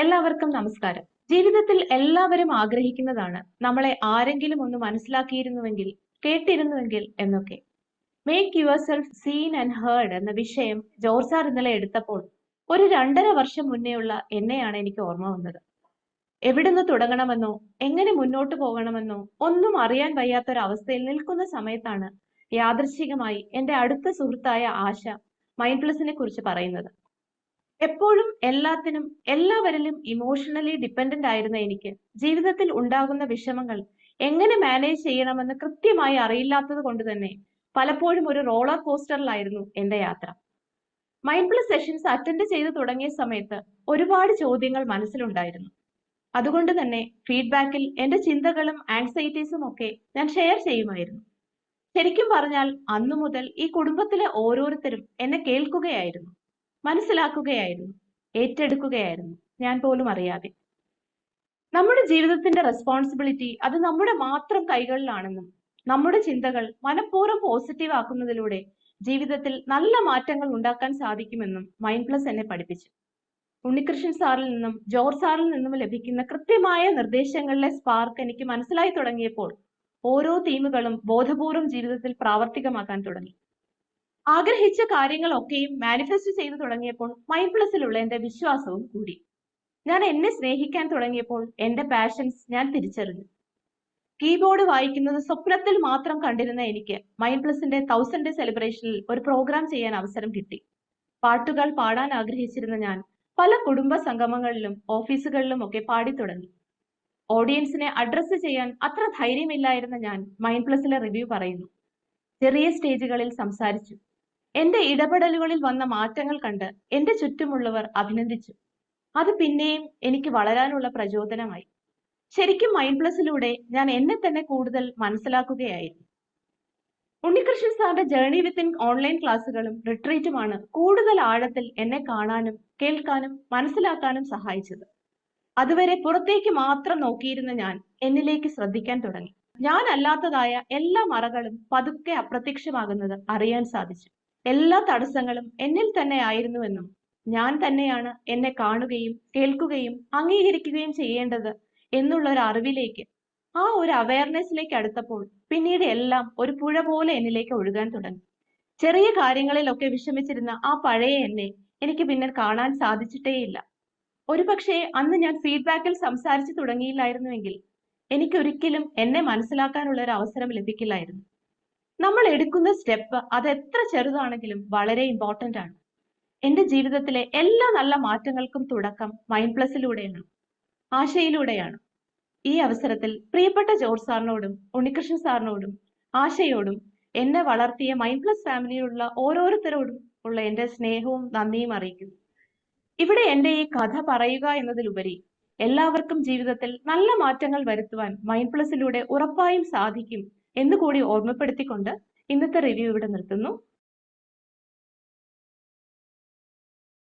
എല്ലാവർക്കും നമസ്കാരം. ജീവിതത്തിൽ എല്ലാവരും ആഗ്രഹിക്കുന്നതാണ് നമ്മളെ ആരെങ്കിലും ഒന്ന് മനസ്സിലാക്കിയിരുന്നുവെങ്കിൽ, കേട്ടിരുന്നുവെങ്കിൽ എന്നൊക്കെ. Make yourself seen and heard എന്ന വിഷയം ജോർജ് സാർ ഇന്നലെ എടുത്തപ്പോൾ ഒരു 2.5 വർഷം മുന്നേയുള്ള എന്നെയാണ് എനിക്ക് ഓർമ്മ വന്നത്. എവിടുന്ന് തുടങ്ങണമെന്നോ എങ്ങനെ മുന്നോട്ട് പോകണമെന്നോ ഒന്നും അറിയാൻ വയ്യാത്തൊരവസ്ഥയിൽ നിൽക്കുന്ന സമയത്താണ് യാദൃശ്ചികമായി എന്റെ അടുത്ത സുഹൃത്തായ ആശ മൈൻഡ് പ്ലസിനെ കുറിച്ച് പറയുന്നത്. എപ്പോഴും എല്ലാത്തിനും എല്ലാവരിലും ഇമോഷണലി ഡിപ്പെൻഡന്റ് ആയിരുന്ന എനിക്ക് ജീവിതത്തിൽ ഉണ്ടാകുന്ന വിഷമങ്ങൾ എങ്ങനെ മാനേജ് ചെയ്യണമെന്ന് കൃത്യമായി അറിയില്ലാത്തത് കൊണ്ട് തന്നെ പലപ്പോഴും ഒരു റോളർ കോസ്റ്ററിലായിരുന്നു എന്റെ യാത്ര. മൈൻഡ് പ്ലസ് സെഷൻസ് അറ്റൻഡ് ചെയ്ത് തുടങ്ങിയ സമയത്ത് ഒരുപാട് ചോദ്യങ്ങൾ മനസ്സിലുണ്ടായിരുന്നു. അതുകൊണ്ട് തന്നെ ഫീഡ്ബാക്കിൽ എന്റെ ചിന്തകളും ആങ്സൈറ്റീസും ഒക്കെ ഞാൻ ഷെയർ ചെയ്യുമായിരുന്നു. ശരിക്കും പറഞ്ഞാൽ അന്നു മുതൽ ഈ കുടുംബത്തിലെ ഓരോരുത്തരും എന്നെ കേൾക്കുകയായിരുന്നു, മനസ്സിലാക്കുകയായിരുന്നു, ഏറ്റെടുക്കുകയായിരുന്നു, ഞാൻ പോലും അറിയാതെ. നമ്മുടെ ജീവിതത്തിന്റെ റെസ്പോൺസിബിലിറ്റി അത് നമ്മുടെ മാത്രം കൈകളിലാണെന്നും നമ്മുടെ ചിന്തകൾ മനഃപൂർവ്വം പോസിറ്റീവ് ആക്കുന്നതിലൂടെ ജീവിതത്തിൽ നല്ല മാറ്റങ്ങൾ ഉണ്ടാക്കാൻ സാധിക്കുമെന്നും മൈൻഡ് പ്ലസ് എന്നെ പഠിപ്പിച്ചു. ഉണ്ണികൃഷ്ണൻ സാറിൽ നിന്നും ജോർജ് സാറിൽ നിന്നും ലഭിക്കുന്ന കൃത്യമായ നിർദ്ദേശങ്ങളിലെ സ്പാർക്ക് എനിക്ക് മനസ്സിലായി തുടങ്ങിയപ്പോൾ ഓരോ തീമുകളും ബോധപൂർവം ജീവിതത്തിൽ പ്രാവർത്തികമാക്കാൻ തുടങ്ങി. ആഗ്രഹിച്ച കാര്യങ്ങളൊക്കെയും മാനിഫെസ്റ്റ് ചെയ്തു തുടങ്ങിയപ്പോൾ മൈൻഡ് പ്ലസിലുള്ള എന്റെ വിശ്വാസവും കൂടി. ഞാൻ എന്നെ സ്നേഹിക്കാൻ തുടങ്ങിയപ്പോൾ എന്റെ പാഷൻസ് ഞാൻ തിരിച്ചറിഞ്ഞു. കീബോർഡ് വായിക്കുന്നത് സ്വപ്നത്തിൽ മാത്രം കണ്ടിരുന്ന എനിക്ക് മൈൻഡ് പ്ലസിന്റെ 1000 ഡേ സെലിബ്രേഷനിൽ ഒരു പ്രോഗ്രാം ചെയ്യാൻ അവസരം കിട്ടി. പാട്ടുകൾ പാടാൻ ആഗ്രഹിച്ചിരുന്ന ഞാൻ പല കുടുംബ സംഗമങ്ങളിലും ഓഫീസുകളിലും ഒക്കെ പാടി തുടങ്ങി. ഓഡിയൻസിനെ അഡ്രസ്സ് ചെയ്യാൻ അത്ര ധൈര്യമില്ലായിരുന്ന ഞാൻ മൈൻഡ് പ്ലസിലെ റിവ്യൂ പറയുന്നു. ചെറിയ സ്റ്റേജുകളിൽ സംസാരിച്ചു. എന്റെ ഇടപെടലുകളിൽ വന്ന മാറ്റങ്ങൾ കണ്ട് എന്റെ ചുറ്റുമുള്ളവർ അഭിനന്ദിച്ചു. അത് പിന്നെയും എനിക്ക് വളരാനുള്ള പ്രചോദനമായി. ശരിക്കും മൈൻഡ് പ്ലസിലൂടെ ഞാൻ എന്നെ തന്നെ കൂടുതൽ മനസ്സിലാക്കുകയായിരുന്നു. ഉണ്ണികൃഷ്ണൻ സാറിന്റെ ജേർണി വിത്തിൻ ഓൺലൈൻ ക്ലാസ്സുകളും റിട്രീറ്റുമാണ് കൂടുതൽ ആഴത്തിൽ എന്നെ കാണാനും കേൾക്കാനും മനസ്സിലാക്കാനും സഹായിച്ചത്. അതുവരെ പുറത്തേക്ക് മാത്രം നോക്കിയിരുന്ന ഞാൻ എന്നിലേക്ക് ശ്രദ്ധിക്കാൻ തുടങ്ങി. ഞാൻ അല്ലാത്തതായ എല്ലാ മറകളും പതുക്കെ അപ്രത്യക്ഷമാകുന്നത് അറിയാൻ സാധിച്ചു. എല്ലാ തടസ്സങ്ങളും എന്നിൽ തന്നെ ആയിരുന്നുവെന്നും ഞാൻ തന്നെയാണ് എന്നെ കാണുകയും കേൾക്കുകയും അംഗീകരിക്കുകയും ചെയ്യേണ്ടത് എന്നുള്ള ഒരു അറിവിലേക്ക്, ആ ഒരു അവയർനെസ്സിലേക്ക് അടുത്തപ്പോൾ പിന്നീട് എല്ലാം ഒരു പുഴ പോലെ എന്നിലേക്ക് ഒഴുകാൻ തുടങ്ങി. ചെറിയ കാര്യങ്ങളിലൊക്കെ വിഷമിച്ചിരുന്ന ആ പഴയ എന്നെ എനിക്ക് പിന്നെ കാണാൻ സാധിച്ചിട്ടേയില്ല. ഒരുപക്ഷെ അന്ന് ഞാൻ ഫീഡ്ബാക്കിൽ സംസാരിച്ചു തുടങ്ങിയില്ലായിരുന്നുവെങ്കിൽ എനിക്കൊരിക്കലും എന്നെ മനസ്സിലാക്കാനുള്ള ഒരു അവസരം ലഭിക്കില്ലായിരുന്നു. നമ്മൾ എടുക്കുന്ന സ്റ്റെപ്പ് അത് എത്ര ചെറുതാണെങ്കിലും വളരെ ഇമ്പോർട്ടന്റ് ആണ്. എന്റെ ജീവിതത്തിലെ എല്ലാ നല്ല മാറ്റങ്ങൾക്കും തുടക്കം മൈൻഡ് പ്ലസിലൂടെയാണ്, ആശയിലൂടെയാണ്. ഈ അവസരത്തിൽ പ്രിയപ്പെട്ട ജോർജ് സാറിനോടും ഉണ്ണികൃഷ്ണൻ സാറിനോടും ആശയോടും എന്നെ വളർത്തിയ മൈൻഡ് പ്ലസ് ഫാമിലിയിലുള്ള ഓരോരുത്തരോടും ഉള്ള എന്റെ സ്നേഹവും നന്ദിയും അറിയിക്കുന്നു. ഇവിടെ എന്റെ ഈ കഥ പറയുക എന്നതിലുപരി എല്ലാവർക്കും ജീവിതത്തിൽ നല്ല മാറ്റങ്ങൾ വരുത്തുവാൻ മൈൻഡ് പ്ലസിലൂടെ ഉറപ്പായും സാധിക്കും എന്ന് കൂടി ഓർമ്മപ്പെടുത്തിക്കൊണ്ട് ഇന്നത്തെ റിവ്യൂ ഇവിടെ നിർത്തുന്നു.